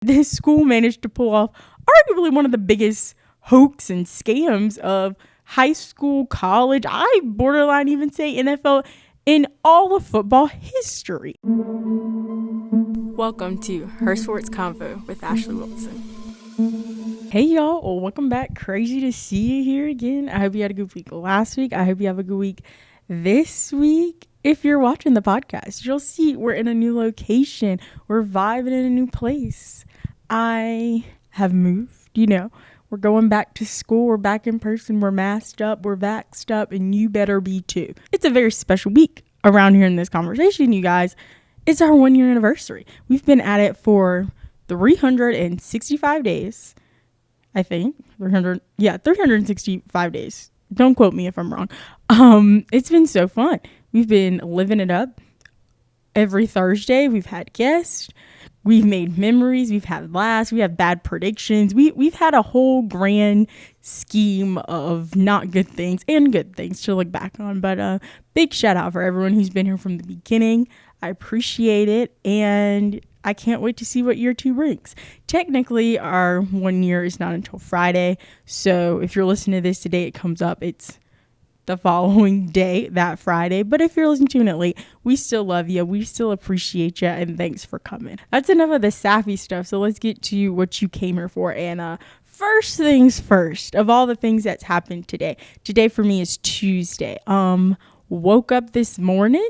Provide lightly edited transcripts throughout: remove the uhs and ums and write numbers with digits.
this school managed to pull off arguably one of the biggest hoax and scams of high school, college, I borderline even say NFL, in all of football history. Welcome to Her Sports Convo with Ashleigh Wilson. Hey y'all, well, welcome back. Crazy to see you here again. I hope you had a good week last week. I hope you have a good week this week. If you're watching the podcast, you'll see we're in a new location. We're vibing in a new place. I have moved, we're going back to school. We're back in person. We're masked up. We're vaxxed up, and you better be too. It's a very special week around here in this conversation, you guys. It's our 1 year anniversary. We've been at it for 365 days. I think 365 days. Don't quote me if I'm wrong. It's been so fun. We've been living it up. Every Thursday, we've had guests. We've made memories. We've had laughs. We have bad predictions. We've had a whole grand scheme of not good things and good things to look back on. But big shout out for everyone who's been here from the beginning. I appreciate it. And I can't wait to see what year 2 brings. Technically, our 1 year is not until Friday. So if you're listening to this today, it comes up. It's the following day, that Friday. But if you're listening to it late, we still love you. We still appreciate you. And thanks for coming. That's enough of the sappy stuff. So let's get to what you came here for. And first things first, of all the things that's happened today. Today for me is Tuesday. Woke up this morning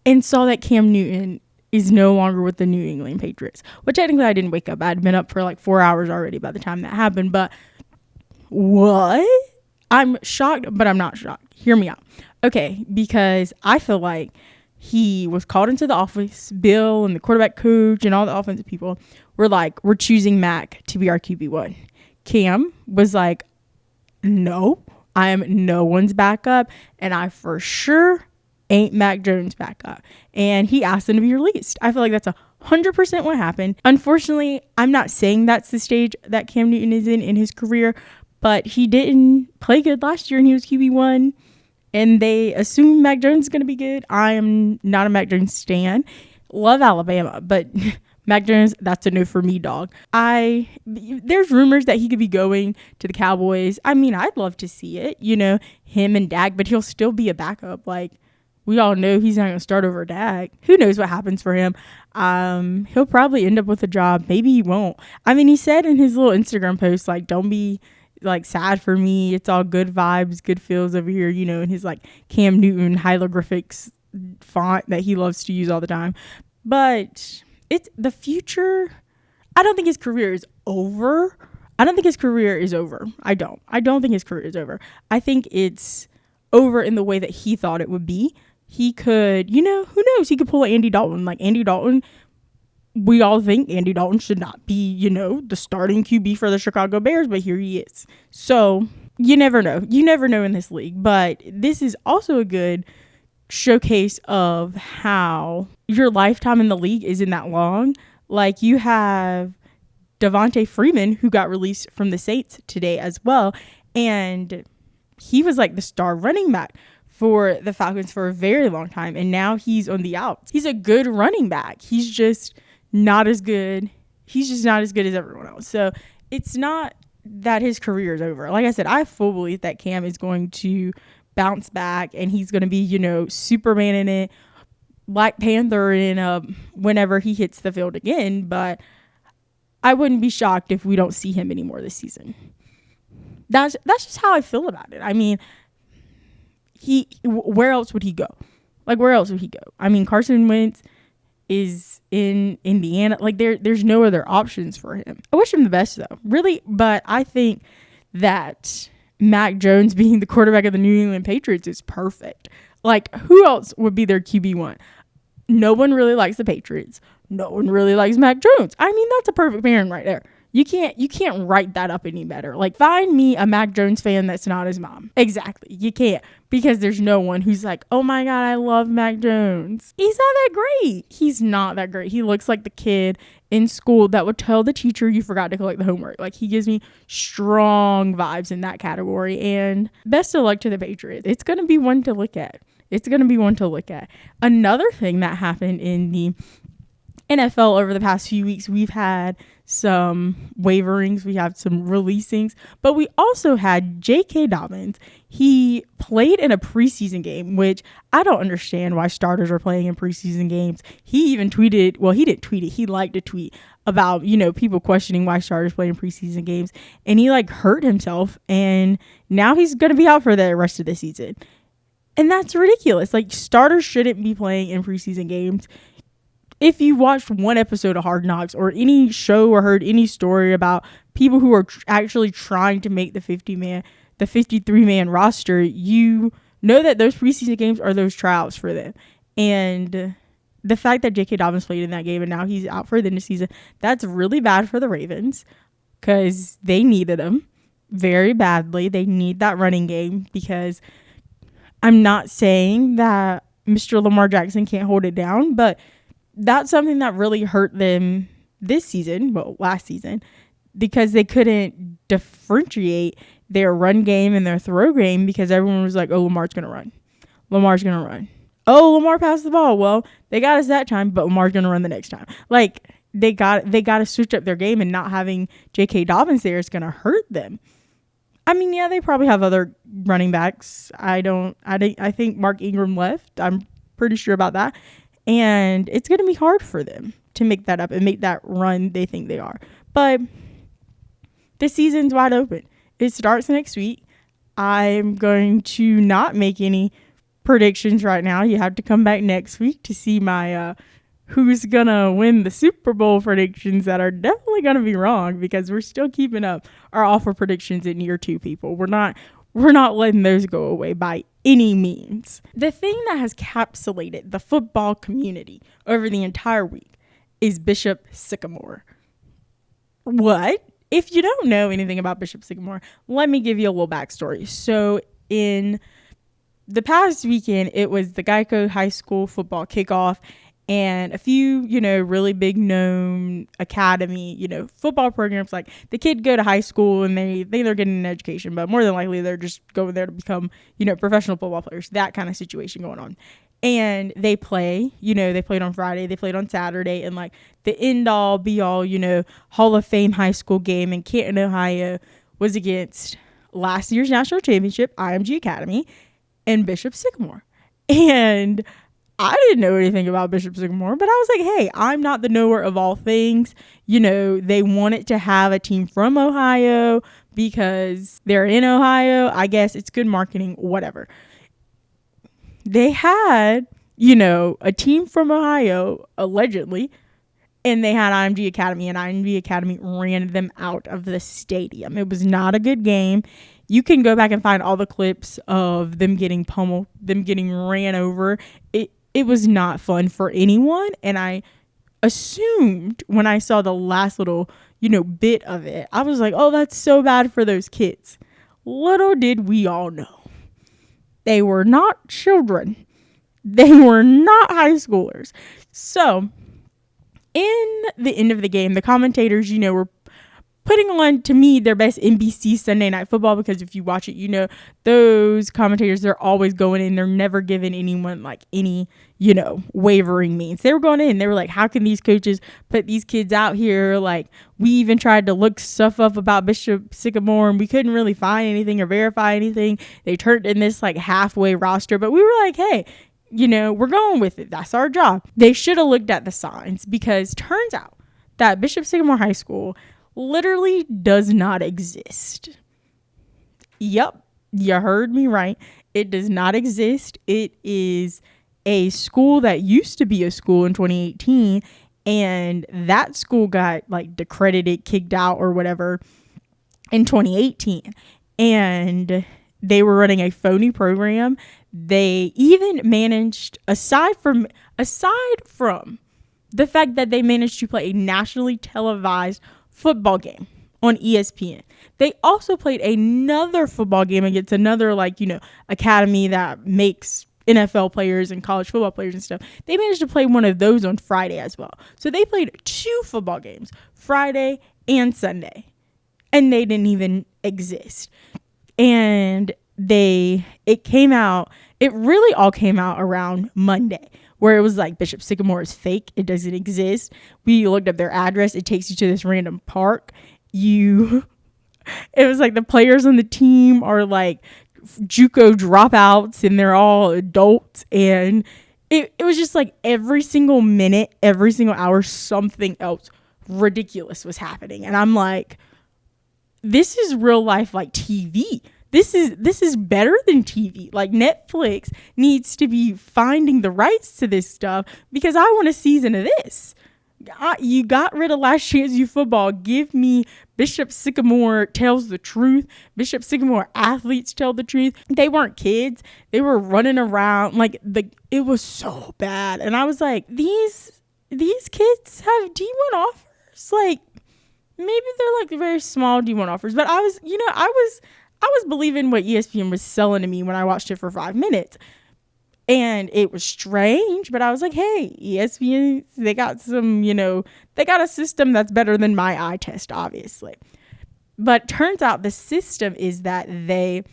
and saw that Cam Newton is no longer with the New England Patriots. Well, technically I didn't wake up. I'd been up for like 4 hours already by the time that happened. But what? I'm shocked, but I'm not shocked. Hear me out. Okay, because I feel like he was called into the office. Bill and the quarterback coach and all the offensive people were like, we're choosing Mac to be our QB1. Cam was like, no, I am no one's backup, and I for sure ain't Mac Jones' backup. And he asked him to be released. I feel like that's 100% what happened. Unfortunately, I'm not saying that's the stage that Cam Newton is in his career, but he didn't play good last year and he was QB1 and they assume Mac Jones is going to be good. I am not a Mac Jones stan. Love Alabama, but Mac Jones, that's a no for me, dog. There's rumors that he could be going to the Cowboys. I mean, I'd love to see it, him and Dak, but he'll still be a backup. Like, we all know he's not going to start over Dak. Who knows what happens for him? He'll probably end up with a job. Maybe he won't. I mean, he said in his little Instagram post, like, don't be like sad for me. It's all good vibes, good feels over here, in his like Cam Newton hieroglyphics font that he loves to use all the time. But it's the future. I don't think his career is over. I don't think his career is over. I don't think his career is over. I think it's over in the way that he thought it would be. He could, who knows? He could pull Andy Dalton. Like Andy Dalton, we all think Andy Dalton should not be, the starting QB for the Chicago Bears, but here he is. So you never know. You never know in this league. But this is also a good showcase of how your lifetime in the league isn't that long. Like you have Devontae Freeman, who got released from the Saints today as well. And he was like the star running back for the Falcons for a very long time. And now he's on the outs. He's a good running back. He's just not as good. He's just not as good as everyone else. So it's not that his career is over. Like I said, I fully believe that Cam is going to bounce back and he's going to be, Superman in it, Black Panther in whenever he hits the field again. But I wouldn't be shocked if we don't see him anymore this season. That's just how I feel about it. I mean, where else would he go? Like, where else would he go? I mean, Carson Wentz is in Indiana. Like, there's no other options for him. I wish him the best, though. Really, but I think that Mac Jones being the quarterback of the New England Patriots is perfect. Like, who else would be their QB1? No one really likes the Patriots. No one really likes Mac Jones. I mean, that's a perfect pairing right there. You can't write that up any better. Like, find me a Mac Jones fan that's not his mom. Exactly. You can't, because there's no one who's like, oh my God, I love Mac Jones. He's not that great. He's not that great. He looks like the kid in school that would tell the teacher you forgot to collect the homework. Like, he gives me strong vibes in that category. And best of luck to the Patriots. It's going to be one to look at. Another thing that happened in the NFL over the past few weeks, we've had some waverings, we have some releasings, but we also had J.K. Dobbins. He played in a preseason game, which I don't understand why starters are playing in preseason games. He even tweeted, well, he didn't tweet it, he liked to tweet about, people questioning why starters play in preseason games, and he hurt himself, and now he's going to be out for the rest of the season. And that's ridiculous. Starters shouldn't be playing in preseason games. If you watched one episode of Hard Knocks or any show or heard any story about people who are actually trying to make the 53-man roster, you know that those preseason games are those tryouts for them. And the fact that J.K. Dobbins played in that game and now he's out for the end of the season, that's really bad for the Ravens because they needed him very badly. They need that running game because I'm not saying that Mr. Lamar Jackson can't hold it down, but that's something that really hurt them this season, well, last season, because they couldn't differentiate their run game and their throw game because everyone was like, oh, Lamar's going to run. Lamar's going to run. Oh, Lamar passed the ball. Well, they got us that time, but Lamar's going to run the next time. They got to switch up their game, and not having J.K. Dobbins there is going to hurt them. I mean, yeah, they probably have other running backs. I think Mark Ingram left. I'm pretty sure about that. And it's going to be hard for them to make that up and make that run they think they are. But the season's wide open. It starts next week. I'm going to not make any predictions right now. You have to come back next week to see my who's going to win the Super Bowl predictions that are definitely going to be wrong because we're still keeping up our offer predictions in year 2, people. We're not letting those go away by any means. The thing that has capsulated the football community over the entire week is Bishop Sycamore. What? If you don't know anything about Bishop Sycamore, let me give you a little backstory. So in the past weekend, it was the Geico High School football kickoff, and a few, really big known academy, football programs. Like the kid go to high school and they're getting an education, but more than likely they're just going there to become, professional football players, that kind of situation going on. And they play, they played on Friday, they played on Saturday, and the end all be all, Hall of Fame high school game in Canton, Ohio was against last year's national championship, IMG Academy, and Bishop Sycamore. And I didn't know anything about Bishop Sycamore, but I was like, hey, I'm not the knower of all things. They wanted to have a team from Ohio because they're in Ohio. I guess it's good marketing, whatever. They had, a team from Ohio, allegedly, and they had IMG Academy, and IMG Academy ran them out of the stadium. It was not a good game. You can go back and find all the clips of them getting pummeled, them getting ran over. It was not fun for anyone, and I assumed when I saw the last little, bit of it, I was like, oh, that's so bad for those kids. Little did we all know. They were not children. They were not high schoolers. So, in the end of the game, the commentators, were putting on, to me, their best NBC Sunday Night Football, because if you watch it, those commentators, they're always going in. They're never giving anyone any, wavering means. They were going in. They were like, how can these coaches put these kids out here? We even tried to look stuff up about Bishop Sycamore, and we couldn't really find anything or verify anything. They turned in this halfway roster, but we were like, hey, we're going with it. That's our job. They should have looked at the signs, because turns out that Bishop Sycamore High School literally does not exist. Yep, you heard me right. It does not exist. It is a school that used to be a school in 2018, and that school got decredited, kicked out or whatever in 2018, and they were running a phony program. They even managed, aside from the fact that they managed to play a nationally televised football game on ESPN, they also played another football game against another academy that makes NFL players and college football players and stuff. They managed to play one of those on Friday as well. So they played 2 football games, Friday and Sunday, and they didn't even exist. And it really all came out around Monday, where it was like Bishop Sycamore is fake. It doesn't exist. We looked up their address. It takes you to this random park. It was like the players on the team are like JUCO dropouts and they're all adults. And it was just like every single minute, every single hour, something else ridiculous was happening. And I'm like, this is real life, like TV. This is better than TV. Like, Netflix needs to be finding the rights to this stuff because I want a season of this. You got rid of Last Chance U Football. Give me Bishop Sycamore tells the truth. Bishop Sycamore athletes tell the truth. They weren't kids. They were running around like it was so bad. And I was like, these kids have D1 offers. Like, maybe they're like very small D1 offers. But I was believing what ESPN was selling to me when I watched it for 5 minutes. And it was strange, but I was like, hey, ESPN, they got they got a system that's better than my eye test, obviously. But turns out the system is that they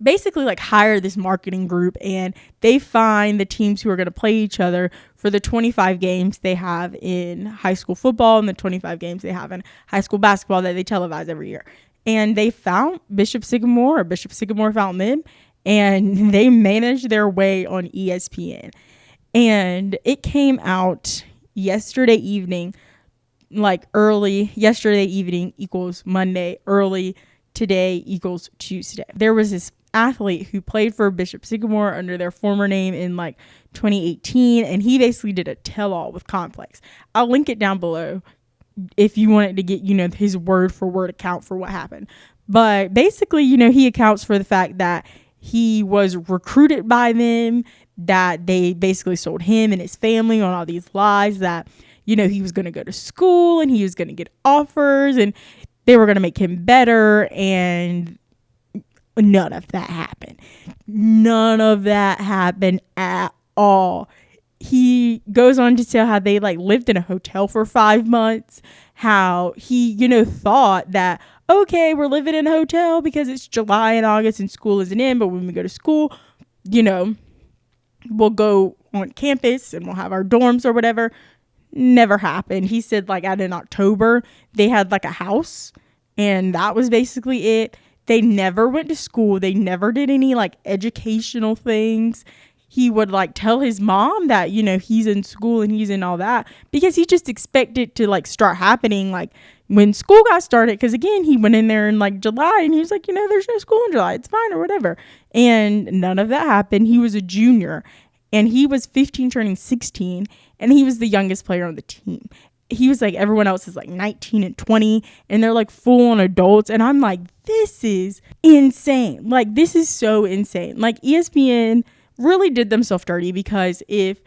basically like hire this marketing group and they find the teams who are going to play each other for the 25 games they have in high school football and the 25 games they have in high school basketball that they televise every year. And they found Bishop Sycamore, or Bishop Sycamore found them, and they managed their way on ESPN. And it came out yesterday evening, like early. Yesterday evening equals Monday, early today equals Tuesday. There was this athlete who played for Bishop Sycamore under their former name in like 2018, and he basically did a tell-all with Complex. I'll link it down below if you wanted to get, his word for word account for what happened. But basically, he accounts for the fact that he was recruited by them, that they basically sold him and his family on all these lies that, he was going to go to school and he was going to get offers and they were going to make him better. And none of that happened. None of that happened at all. He goes on to tell how they like lived in a hotel for 5 months, how he, thought that, okay, we're living in a hotel because it's July and August and school isn't in, but when we go to school, we'll go on campus and we'll have our dorms or whatever. Never happened. He said like out in October, they had like a house and that was basically it. They never went to school. They never did any like educational things. He would like tell his mom that, he's in school and he's in all that because he just expected to like start happening like when school got started. Cause again, he went in there in like July and he was like, there's no school in July. It's fine or whatever. And none of that happened. He was a junior and he was 15 turning 16 and he was the youngest player on the team. He was like, everyone else is like 19 and 20 and they're like full on adults. And I'm like, this is insane. Like, this is so insane. Like ESPN really did themselves dirty because if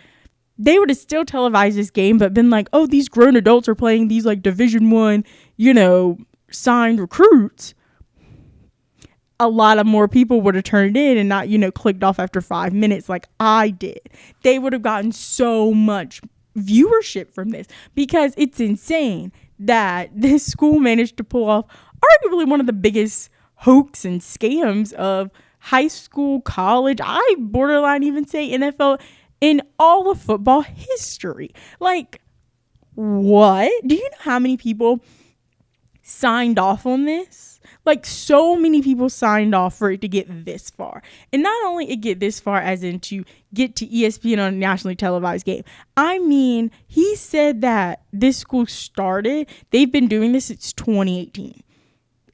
they would have still televised this game but been like, oh, these grown adults are playing these like Division I, signed recruits, a lot of more people would have turned in and not, clicked off after 5 minutes like I did. They would have gotten so much viewership from this because it's insane that this school managed to pull off arguably one of the biggest hoax and scams of high school, college, I borderline even say NFL, in all of football history. Like, what? Do you know how many people signed off on this? Like, so many people signed off for it to get this far. And not only it get this far as in to get to ESPN on a nationally televised game. I mean, he said that this school started, they've been doing this since 2018.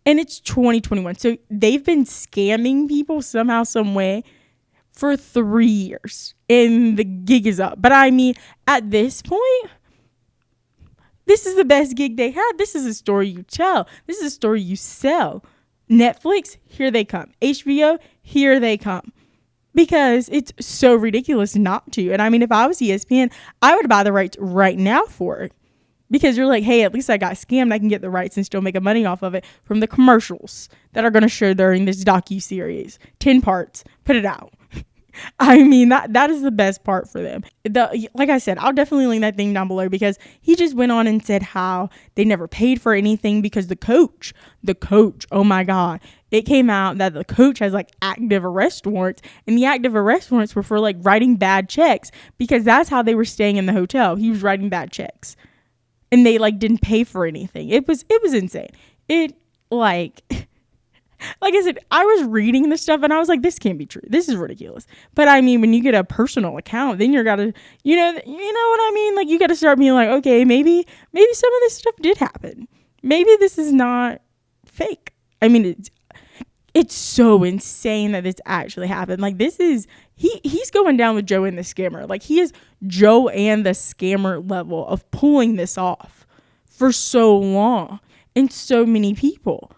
And it's 2021. So they've been scamming people somehow, some way for 3 years. And the gig is up. But I mean, at this point, this is the best gig they had. This is a story you tell. This is a story you sell. Netflix, here they come. HBO, here they come. Because it's so ridiculous not to. And I mean, if I was ESPN, I would buy the rights right now for it. Because you're like, hey, at least I got scammed. I can get the rights and still make a money off of it from the commercials that are going to show during this docu-series. 10 parts. Put it out. I mean, that is the best part for them. Like I said, I'll definitely link that thing down below because he just went on and said how they never paid for anything because the coach, oh my God, it came out that the coach has like active arrest warrants, and the active arrest warrants were for like writing bad checks, because that's how they were staying in the hotel. He was writing bad checks, and they like didn't pay for anything. It was insane. It like like I said, I was reading this stuff and I was like, this can't be true. This is ridiculous. But I mean, when you get a personal account, then you gotta, you know what I mean? Like, you gotta start being like, okay, maybe some of this stuff did happen. Maybe this is not fake. I mean, it's so insane that this actually happened. Like, this is, he's going down with Joanne the scammer. Like, he is Joanne the scammer level of pulling this off for so long and so many people.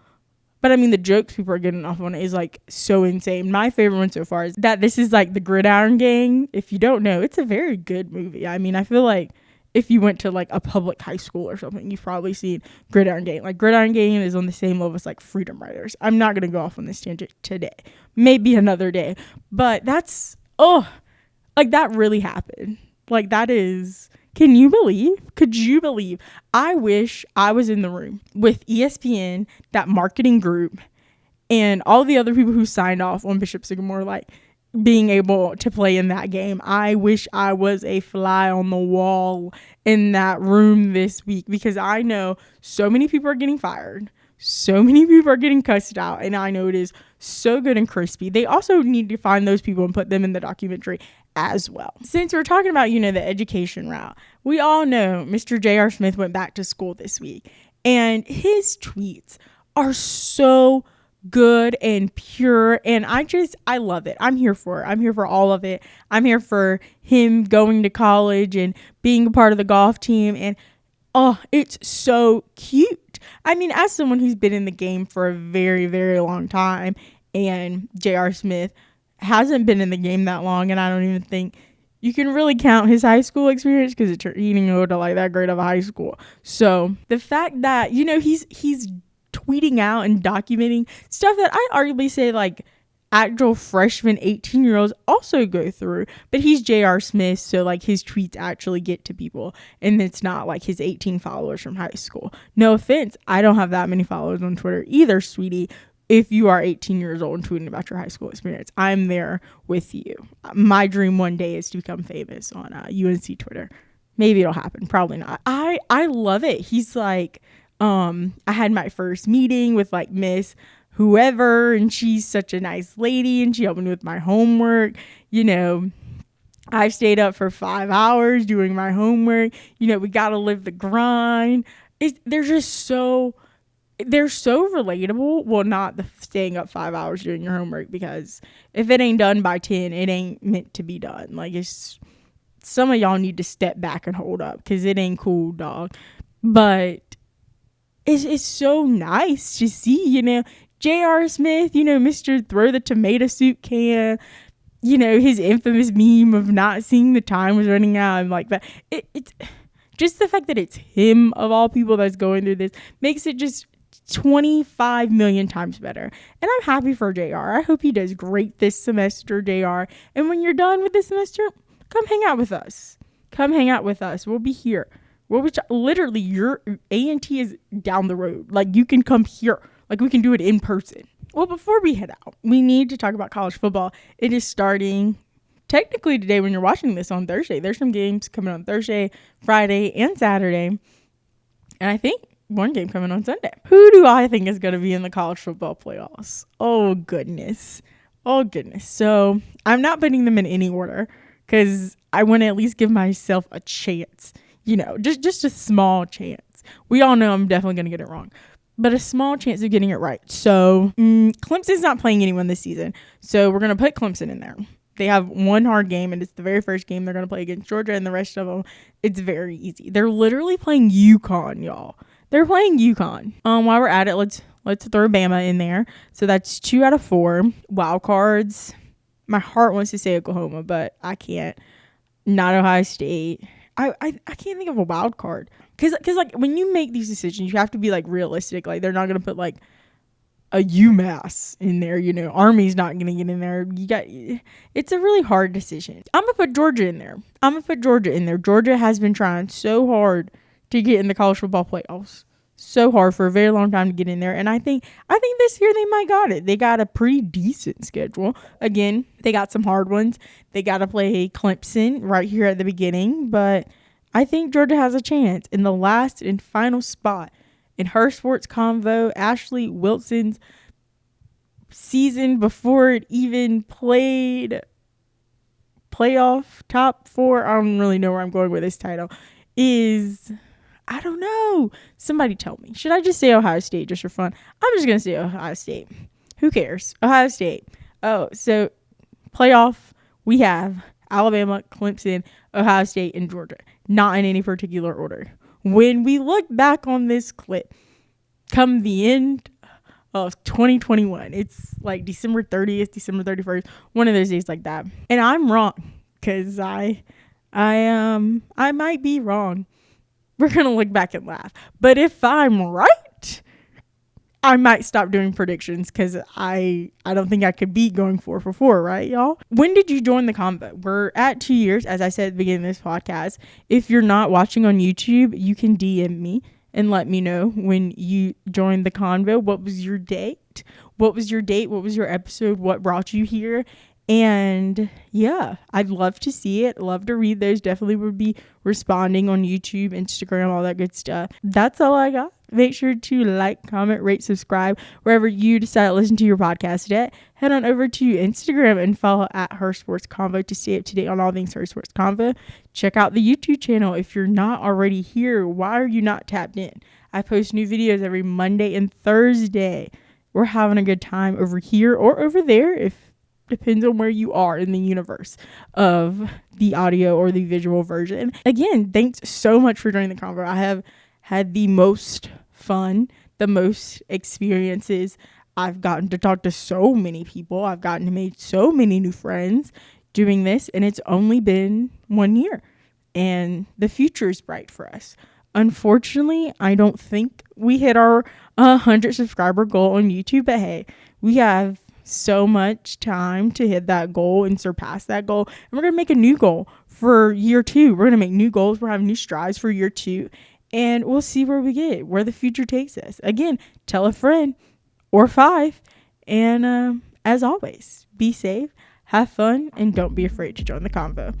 But I mean, the jokes people are getting off on it is like so insane. My favorite one so far is that this is like the Gridiron Gang. If you don't know, it's a very good movie. I mean, I feel like if you went to like a public high school or something, you've probably seen Gridiron Gang. Like, Gridiron Gang is on the same level as like Freedom Riders. I'm not going to go off on this tangent today. Maybe another day. But that's, like, that really happened. Like, that is, could you believe? I wish I was in the room with ESPN, that marketing group, and all the other people who signed off on Bishop Sycamore, like, being able to play in that game. I wish I was a fly on the wall in that room this week, because I know so many people are getting fired. So many people are getting cussed out, and I know it is so good and crispy. They also need to find those people and put them in the documentary as well. Since we're talking about, the education route, we all know Mr. J.R. Smith went back to school this week, and his tweets are so good and pure, and I love it. I'm here for it. I'm here for all of it. I'm here for him going to college and being a part of the golf team, and it's so cute. I mean, as someone who's been in the game for a very, very long time, and J.R. Smith hasn't been in the game that long, and I don't even think you can really count his high school experience, because he didn't go to like that great of a high school. So the fact that, he's tweeting out and documenting stuff that I arguably say like actual freshman 18-year-olds also go through, but he's J.R. Smith, so like his tweets actually get to people, and it's not like his 18 followers from high school. No offense, I don't have that many followers on Twitter either, sweetie. If you are 18 years old and tweeting about your high school experience, I'm there with you. My dream one day is to become famous on UNC Twitter. Maybe it'll happen, probably not. I love it. He's like, I had my first meeting with like Miss whoever, and she's such a nice lady, and she helped me with my homework. I've stayed up for 5 hours doing my homework. We gotta live the grind. They're so relatable. Well, not the staying up 5 hours doing your homework, because if it ain't done by 10, it ain't meant to be done. Like, it's, some of y'all need to step back and hold up, because it ain't cool, dog. But it's so nice to see, J.R. Smith, Mr. Throw the Tomato Soup Can, his infamous meme of not seeing the time was running out, and like that. It's just the fact that it's him of all people that's going through this makes it just 25 million times better. And I'm happy for JR. I hope he does great this semester, JR. And when you're done with this semester, come hang out with us. We'll be here. Literally, your A&T is down the road. Like, you can come here. Like, we can do it in person. Well, before we head out, we need to talk about college football. It is starting technically today when you're watching this on Thursday. There's some games coming on Thursday, Friday, and Saturday. And I think one game coming on Sunday. Who do I think is going to be in the college football playoffs? Oh, goodness. So I'm not putting them in any order, because I want to at least give myself a chance. Just a small chance. We all know I'm definitely going to get it wrong, but a small chance of getting it right. So Clemson's not playing anyone this season, so we're going to put Clemson in there. They have one hard game, and it's the very first game they're going to play against Georgia, and the rest of them, it's very easy. They're literally playing UConn, y'all. They're playing UConn. While we're at it, let's throw Bama in there. So that's 2 out of 4 wild cards. My heart wants to say Oklahoma, but I can't. Not Ohio State. I can't think of a wild card, because like when you make these decisions, you have to be like realistic. Like, they're not gonna put like a UMass in there. Army's not gonna get in there. It's a really hard decision. I'm gonna put Georgia in there. Georgia has been trying so hard to get in the college football playoffs. so hard for a very long time to get in there. And I think this year they might got it. They got a pretty decent schedule. Again, they got some hard ones. They got to play Clemson right here at the beginning. But I think Georgia has a chance. In the last and final spot in her sports convo, Ashleigh Wilson's season before it even played playoff top 4. I don't really know where I'm going with this title. Is, I don't know. Somebody tell me. Should I just say Ohio State just for fun? I'm just going to say Ohio State. Who cares? Ohio State. Oh, so playoff, we have Alabama, Clemson, Ohio State, and Georgia. Not in any particular order. When we look back on this clip, come the end of 2021, it's like December 30th, December 31st, one of those days like that. And I'm wrong, because I might be wrong. We're going to look back and laugh. But if I'm right, I might stop doing predictions, because I don't think I could beat going 4 for 4, right, y'all? When did you join the convo? We're at 2 years, as I said at the beginning of this podcast. If you're not watching on YouTube, you can DM me and let me know when you joined the convo. What was your date? What was your episode? What brought you here? And yeah, I'd love to see it. Love to read those. Definitely would be responding on YouTube, Instagram, all that good stuff. That's all I got. Make sure to like, comment, rate, subscribe wherever you decide to listen to your podcast at. Head on over to Instagram and follow at Her Sports Convo to stay up to date on all things Her Sports Convo. Check out the YouTube channel if you're not already here. Why are you not tapped in? I post new videos every Monday and Thursday. We're having a good time over here or over there, if depends on where you are in the universe of the audio or the visual version. Again, thanks so much for joining the convo. I have had the most fun, the most experiences. I've gotten to talk to so many people. I've gotten to make so many new friends doing this, and it's only been 1 year, and the future is bright for us. Unfortunately, I don't think we hit our 100 subscriber goal on YouTube, but hey, we have so much time to hit that goal and surpass that goal. And we're going to make a new goal for year 2. We're going to make new goals. We're having new strides for year 2. And we'll see where we get, where the future takes us. Again, tell a friend or 5. And as always, be safe, have fun, and don't be afraid to join the convo.